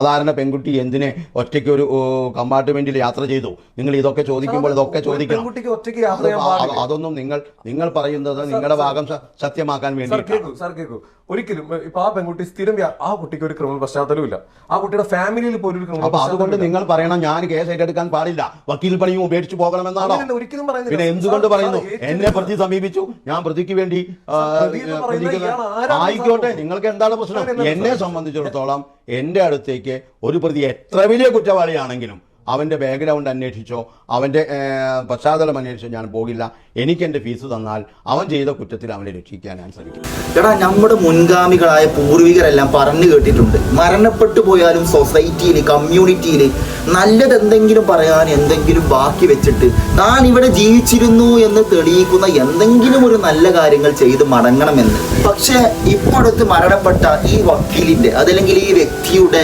സാധാരണ പെൺകുട്ടി എന്തിനെ ഒറ്റയ്ക്ക് ഒരു കമ്പാർട്ട്മെന്റിൽ യാത്ര ചെയ്തു? നിങ്ങൾ ഇതൊക്കെ ചോദിക്കുമ്പോൾ ഇതൊക്കെ ചോദിക്കണം. അതൊന്നും നിങ്ങൾ പറയുന്നത് നിങ്ങളുടെ ഭാഗം സത്യമാക്കാൻ വേണ്ടി. ഒരിക്കലും ഇപ്പൊ ആ പെൺകുട്ടി സ്ഥിരം ആ കുട്ടിക്ക് ഒരു ക്രിമിനൽ പശ്ചാത്തലവും ഇല്ല, ആ കുട്ടിയുടെ ഫാമിലിയിൽ പോലും ഒരു ക്രിമിനൽ. അപ്പൊ അതുകൊണ്ട് നിങ്ങൾ പറയണം ഞാൻ കേസ് ഏറ്റെടുക്കാൻ പാടില്ല, വക്കീൽ പണിയും ഉപേക്ഷിച്ചു പോകണമെന്നാണോ? ഒരിക്കലും പറയുന്നില്ല. പിന്നെ എന്തുകൊണ്ട് പറയുന്നു? എന്നെ പ്രതി സമീപിച്ചു, ഞാൻ പ്രതിക്ക് വേണ്ടി ആയിക്കോട്ടെ, നിങ്ങൾക്ക് എന്താണ് പ്രശ്നം? എന്നെ സംബന്ധിച്ചിടത്തോളം എന്റെ അടുത്തേക്ക് ഒരു പ്രതി എത്ര വലിയ കുറ്റവാളിയാണെങ്കിലും അവൻ്റെ ബാക്ക്ഗ്രൗണ്ട് അന്വേഷിച്ചോ അവൻ്റെ പശ്ചാത്തലം അന്വേഷിച്ചോ ഞാൻ പോകില്ല. എനിക്ക് എൻ്റെ ഫീസ് തന്നാൽ അവൻ ചെയ്ത കുറ്റത്തിൽ അവനെ രക്ഷിക്കാൻ ഞാൻ ശ്രമിക്കും. എടാ, നമ്മുടെ മുൻഗാമികളായ പൂർവികരെല്ലാം പറഞ്ഞു കേട്ടിട്ടുണ്ട്, മരണപ്പെട്ടു പോയാലും സൊസൈറ്റിയിൽ കമ്മ്യൂണിറ്റിയിൽ നല്ലതെന്തെങ്കിലും പറയാൻ എന്തെങ്കിലും ബാക്കി വെച്ചിട്ട് താൻ ഇവിടെ ജീവിച്ചിരുന്നു എന്ന് തെളിയിക്കുന്ന എന്തെങ്കിലും ഒരു നല്ല കാര്യങ്ങൾ ചെയ്ത് മടങ്ങണമെന്ന്. പക്ഷെ ഇപ്പോഴത്തെ മരണപ്പെട്ട ഈ വക്കീലിന്റെ അതല്ലെങ്കിൽ ഈ വ്യക്തിയുടെ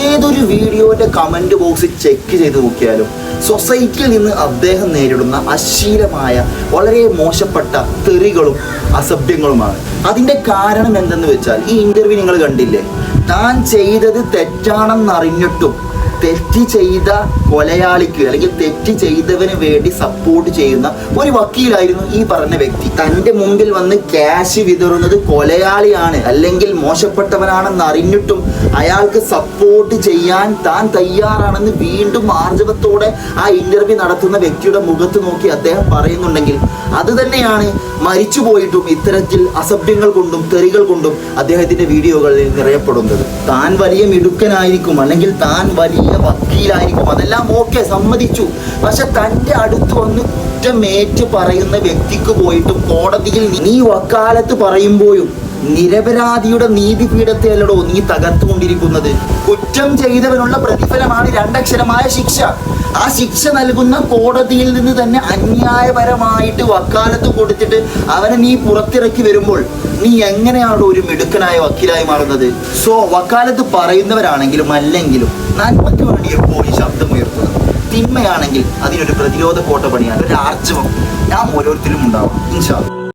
ഏതൊരു വീഡിയോന്റെ കമന്റ് ബോക്സ് ചെക്ക് ചെയ്ത് നോക്കിയാലും സൊസൈറ്റിയിൽ നിന്ന് അദ്ദേഹം നേരിടുന്ന അശ്ലീലമായ വളരെ മോശപ്പെട്ട തെറികളും അസഭ്യങ്ങളുമാണ്. അതിന്റെ കാരണം എന്തെന്ന് വെച്ചാൽ, ഈ ഇന്റർവ്യൂ നിങ്ങൾ കണ്ടില്ലേ, താൻ ചെയ്തത് തെറ്റാണെന്നറിഞ്ഞിട്ടും തെറ്റ് ചെയ്ത കൊലയാളിക്ക് അല്ലെങ്കിൽ തെറ്റ് ചെയ്തവന് വേണ്ടി സപ്പോർട്ട് ചെയ്യുന്ന ഒരു വക്കീലായിരുന്നു ഈ പറഞ്ഞ വ്യക്തി. തൻ്റെ മുമ്പിൽ വന്ന് ക്യാഷ് വിതറുന്നത് കൊലയാളിയാണ് അല്ലെങ്കിൽ മോശപ്പെട്ടവനാണെന്ന് അറിഞ്ഞിട്ടും അയാൾക്ക് സപ്പോർട്ട് ചെയ്യാൻ താൻ തയ്യാറാണെന്ന് വീണ്ടും ആർജവത്തോടെ ആ ഇന്റർവ്യൂ നടത്തുന്ന വ്യക്തിയുടെ മുഖത്ത് നോക്കി അദ്ദേഹം പറയുന്നുണ്ടെങ്കിൽ അത് തന്നെയാണ് മരിച്ചുപോയിട്ടും ഇത്തരത്തിൽ അസഭ്യങ്ങൾ കൊണ്ടും തെറികൾ കൊണ്ടും അദ്ദേഹത്തിന്റെ വീഡിയോകളിൽ നിറയപ്പെടുന്നത്. താൻ വലിയ മിടുക്കനായിരിക്കും അല്ലെങ്കിൽ താൻ വലിയ വക്കീലായിരിക്കും, അതെല്ലാം ഓക്കെ, സമ്മതിച്ചു. പക്ഷെ തൻ്റെ അടുത്ത് വന്ന് കുറ്റമേറ്റ് പറയുന്ന വ്യക്തിക്ക് പോയിട്ടും കോടതിയിൽ നീ വക്കാലത്ത് പറയുമ്പോഴും നിരപരാധിയുടെ നീതിപീഠത്തെ അല്ലടോ നീ തകർത്തുകൊണ്ടിരിക്കുന്നത്. കുറ്റം ചെയ്തവനുള്ള പ്രതിഫലമാണ് 2 അക്ഷരമായ ശിക്ഷ. ആ ശിക്ഷ നൽകുന്ന കോടതിയിൽ നിന്ന് തന്നെ അന്യായപരമായിട്ട് വക്കാലത്ത് കൊടുത്തിട്ട് അവനെ നീ പുറത്തിറക്കി വരുമ്പോൾ നീ എങ്ങനെയാണ് ഒരു മിടുക്കനായ വക്കീലായി മാറുന്നത്? സോ വക്കാലത്ത് പറയുന്നവരാണെങ്കിലും അല്ലെങ്കിലും നന്മയ്ക്ക് വേണ്ടി എപ്പോഴും ശബ്ദമുയർത്തുന്നത്, തിന്മയാണെങ്കിൽ അതിനൊരു പ്രതിരോധ കോട്ട പണിയാണ്, ഒരു ആർജവം നാം ഓരോരുത്തരും ഉണ്ടാവും. ഇൻഷാ അല്ലാഹ്.